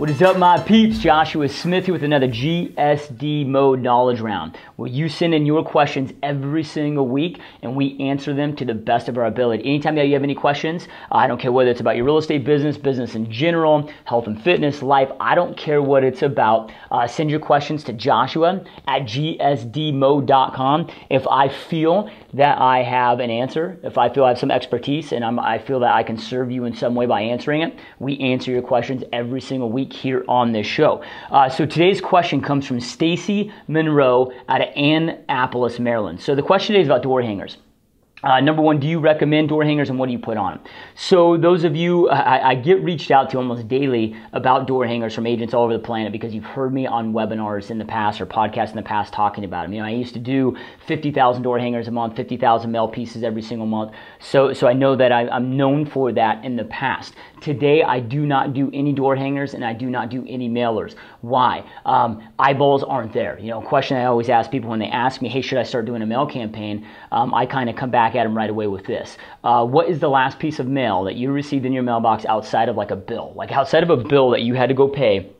What is up, my peeps? Joshua Smith here with another GSD Mode Knowledge Round, where you send in your questions every single week and we answer them to the best of our ability. Anytime that you have any questions, I don't care whether it's about your real estate business, business in general, health and fitness, life, I don't care what it's about. Send your questions to Joshua at gsdmode.com. If I feel that I have an answer, if I feel I have some expertise and I feel that I can serve you in some way by answering it, we answer your questions every single week here on this show. So today's question comes from Stacee Munroe out of Annapolis, Maryland. So the question today is about door hangers. Number one, do you recommend door hangers and what do you put on them? So those of you, I get reached out to almost daily about door hangers from agents all over the planet because you've heard me on webinars in the past or podcasts in the past talking about them. You know, I used to do 50,000 door hangers a month, 50,000 mail pieces every single month. So I know that I'm known for that in the past. Today, I do not do any door hangers and I do not do any mailers. Why? Eyeballs aren't there. You know, a question I always ask people when they ask me, hey, should I start doing a mail campaign? I kind of come back at them right away with this. What is the last piece of mail that you received in your mailbox outside of like a bill? Like outside of a bill that you had to go pay,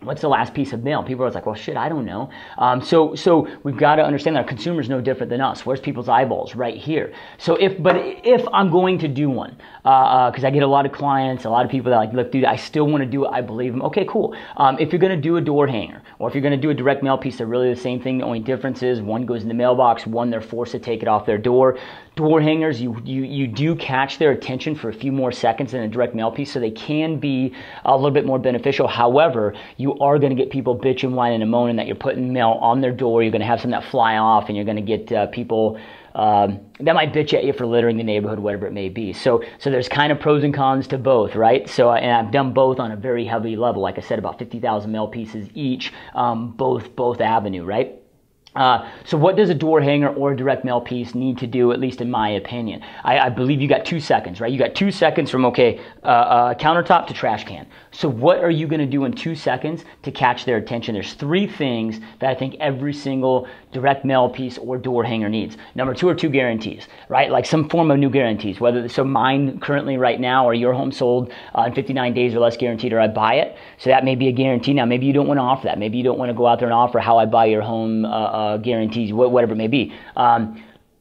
what's the last piece of mail? People are like, well, shit, I don't know. So we've got to understand that our consumer's no different than us. Where's people's eyeballs? Right here. So if I'm going to do one, because I get a lot of clients, a lot of people that like, look, dude, I still want to do it. I believe them. Okay, cool. If you're going to do a door hanger or if you're going to do a direct mail piece, they're really the same thing. The only difference is one goes in the mailbox, one they're forced to take it off their door. Door hangers, you do catch their attention for a few more seconds than a direct mail piece, so they can be a little bit more beneficial. However, you are going to get people bitching, whining, and moaning that you're putting mail on their door. You're going to have some that fly off, and you're going to get people that might bitch at you for littering the neighborhood, whatever it may be. So there's kind of pros and cons to both, right? So and I've done both on a very heavy level. Like I said, about 50,000 mail pieces each, both avenue, right? So what does a door hanger or a direct mail piece need to do, at least in my opinion? I believe you got 2 seconds, right? You got 2 seconds from, countertop to trash can. So what are you going to do in 2 seconds to catch their attention? There's 3 things that I think every single direct mail piece or door hanger needs. Number 2 are 2 guarantees, right? Like some form of new guarantees, so mine currently right now are your home sold in 59 days or less guaranteed, or I buy it. So that may be a guarantee. Now, maybe you don't want to offer that. Maybe you don't want to go out there and offer how I buy your home guarantees, whatever it may be.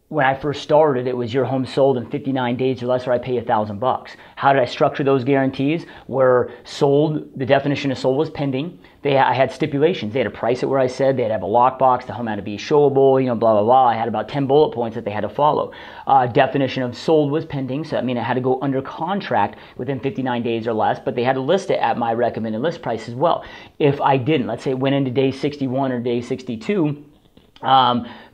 When I first started, it was your home sold in 59 days or less, or I pay $1,000. How did I structure those guarantees? Where sold, the definition of sold was pending. I had stipulations. They had to price it where I said. They had to have a lockbox. The home had to be showable, blah, blah, blah. I had about 10 bullet points that they had to follow. Definition of sold was pending, so that means it had to go under contract within 59 days or less, but they had to list it at my recommended list price as well. If I didn't, let's say it went into day 61 or day 62,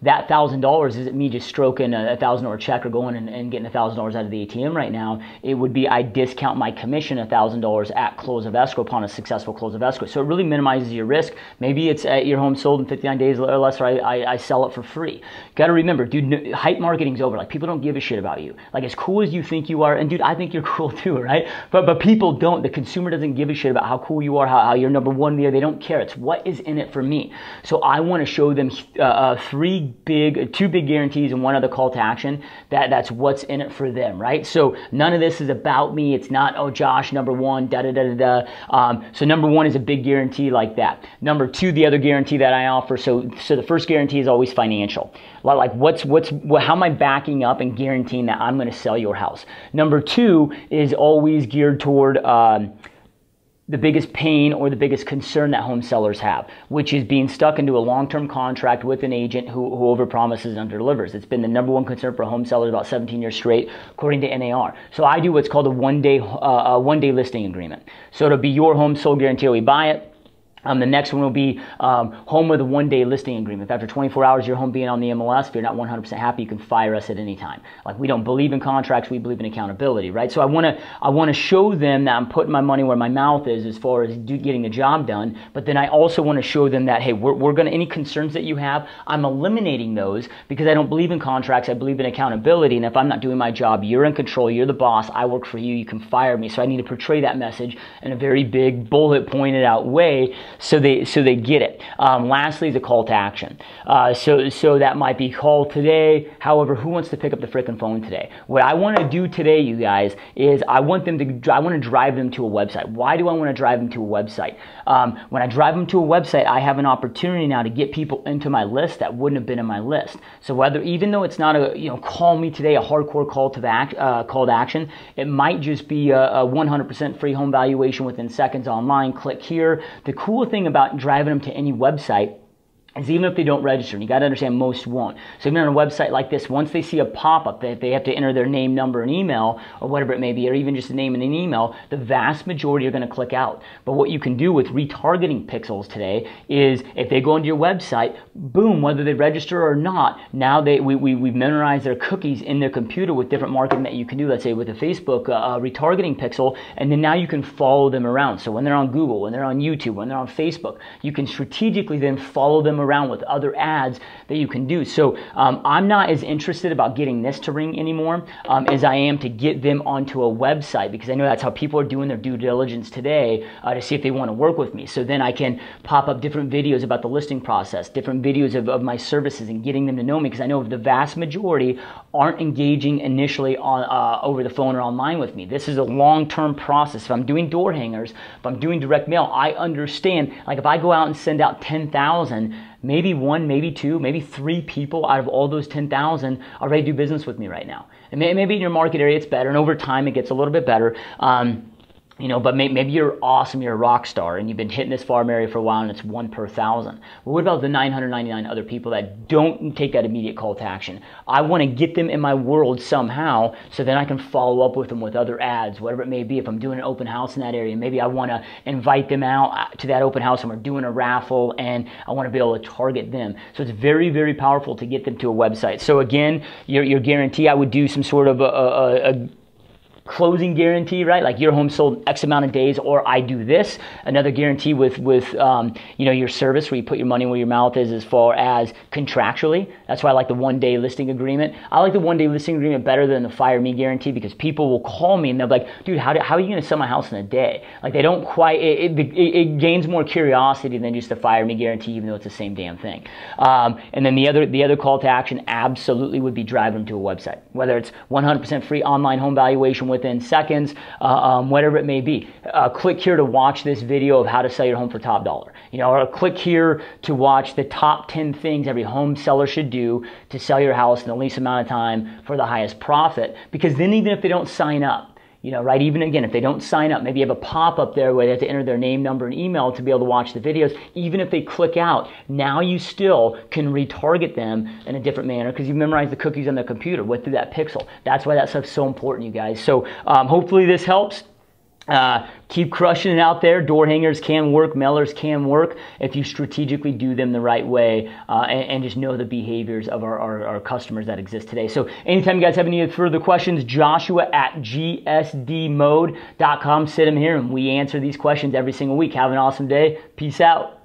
that $1,000 isn't me just stroking a $1,000 check or going and getting $1,000 out of the ATM right now. It would be I discount my commission $1,000 at close of escrow upon a successful close of escrow. So it really minimizes your risk. Maybe it's at your home sold in 59 days or less, or I sell it for free. Got to remember, dude, hype marketing's over. Like, people don't give a shit about you. Like, as cool as you think you are, and dude, I think you're cool too, right? But people don't. The consumer doesn't give a shit about how cool you are, how you're number one there. They don't care. It's what is in it for me. So I want to show them 2 big guarantees and 1 other call to action. That's what's in it for them, right? So none of this is about me. It's not, oh, Josh, number 1, da-da-da-da-da. So number 1 is a big guarantee like that. Number 2, the other guarantee that I offer. So the first guarantee is always financial. Like how am I backing up and guaranteeing that I'm going to sell your house? Number 2 is always geared toward the biggest pain or the biggest concern that home sellers have, which is being stuck into a long-term contract with an agent who overpromises and underdelivers. It's been the number 1 concern for home sellers about 17 years straight, according to NAR. So I do what's called a one-day listing agreement. So it'll be your home sold guarantee. We buy it. The next one will be home with a 1-day listing agreement. If after 24 hours your home being on the MLS, if you're not 100% happy, you can fire us at any time. Like, we don't believe in contracts, we believe in accountability, right? So I want to show them that I'm putting my money where my mouth is as far as getting the job done. But then I also want to show them that, hey, we're going to, any concerns that you have, I'm eliminating those because I don't believe in contracts. I believe in accountability. And if I'm not doing my job, you're in control. You're the boss. I work for you. You can fire me. So I need to portray that message in a very big, bullet pointed out way so they get it. Lastly, the call to action. So that might be call today. However, who wants to pick up the frickin' phone today? What I want to do today, you guys, is I want to drive them to a website. Why do I want to drive them to a website? When I drive them to a website, I have an opportunity now to get people into my list that wouldn't have been in my list. So even though it's not a call me today, a hardcore call to action, it might just be a 100% free home valuation within seconds online. Click here. The cool thing about driving them to any website is even if they don't register, and you got to understand most won't. So even on a website like this, once they see a pop-up that they have to enter their name, number, and email, or whatever it may be, or even just a name and an email, the vast majority are going to click out. But what you can do with retargeting pixels today is if they go into your website, boom, whether they register or not, now we've memorized their cookies in their computer with different marketing that you can do, let's say with a Facebook retargeting pixel, and then now you can follow them around. So when they're on Google, when they're on YouTube, when they're on Facebook, you can strategically then follow them around with other ads that you can do. So I'm not as interested about getting this to ring anymore as I am to get them onto a website, because I know that's how people are doing their due diligence today to see if they want to work with me. So then I can pop up different videos about the listing process, different videos of my services, and getting them to know me, because I know the vast majority aren't engaging initially on over the phone or online with me. This is a long-term process. If I'm doing door hangers, if I'm doing direct mail, I understand, like if I go out and send out 10,000, maybe one, maybe two, maybe three people out of all those 10,000 are ready to do business with me right now. And maybe in your market area it's better, and over time it gets a little bit better. But maybe you're awesome, you're a rock star, and you've been hitting this farm area for a while, and it's 1 per 1,000. Well, what about the 999 other people that don't take that immediate call to action? I want to get them in my world somehow, so then I can follow up with them with other ads, whatever it may be. If I'm doing an open house in that area, maybe I want to invite them out to that open house, and we're doing a raffle, and I want to be able to target them. So it's very, very powerful to get them to a website. So again, your guarantee, I would do some sort of a closing guarantee, right? Like your home sold X amount of days, or I do this. Another guarantee with your service, where you put your money where your mouth is as far as contractually. That's why I like the 1-day listing agreement. I like the 1-day listing agreement better than the fire me guarantee, because people will call me and they'll be like, dude, how are you going to sell my house in a day? Like they don't quite, it gains more curiosity than just the fire me guarantee, even though it's the same damn thing. And then the other call to action absolutely would be drive them to a website, whether it's 100% free online home valuation within seconds, whatever it may be. Click here to watch this video of how to sell your home for top dollar. Or click here to watch the top 10 things every home seller should do to sell your house in the least amount of time for the highest profit. Because then even if they don't sign up, right? Even again, if they don't sign up, maybe you have a pop-up there where they have to enter their name, number, and email to be able to watch the videos. Even if they click out, now you still can retarget them in a different manner, because you've memorized the cookies on the computer through that pixel. That's why that stuff's so important, you guys. So hopefully this helps. Keep crushing it out there. Door hangers can work. Mailers can work if you strategically do them the right way and just know the behaviors of our customers that exist today. So anytime you guys have any further questions, Joshua@gsdmode.com. Sit them here and we answer these questions every single week. Have an awesome day. Peace out.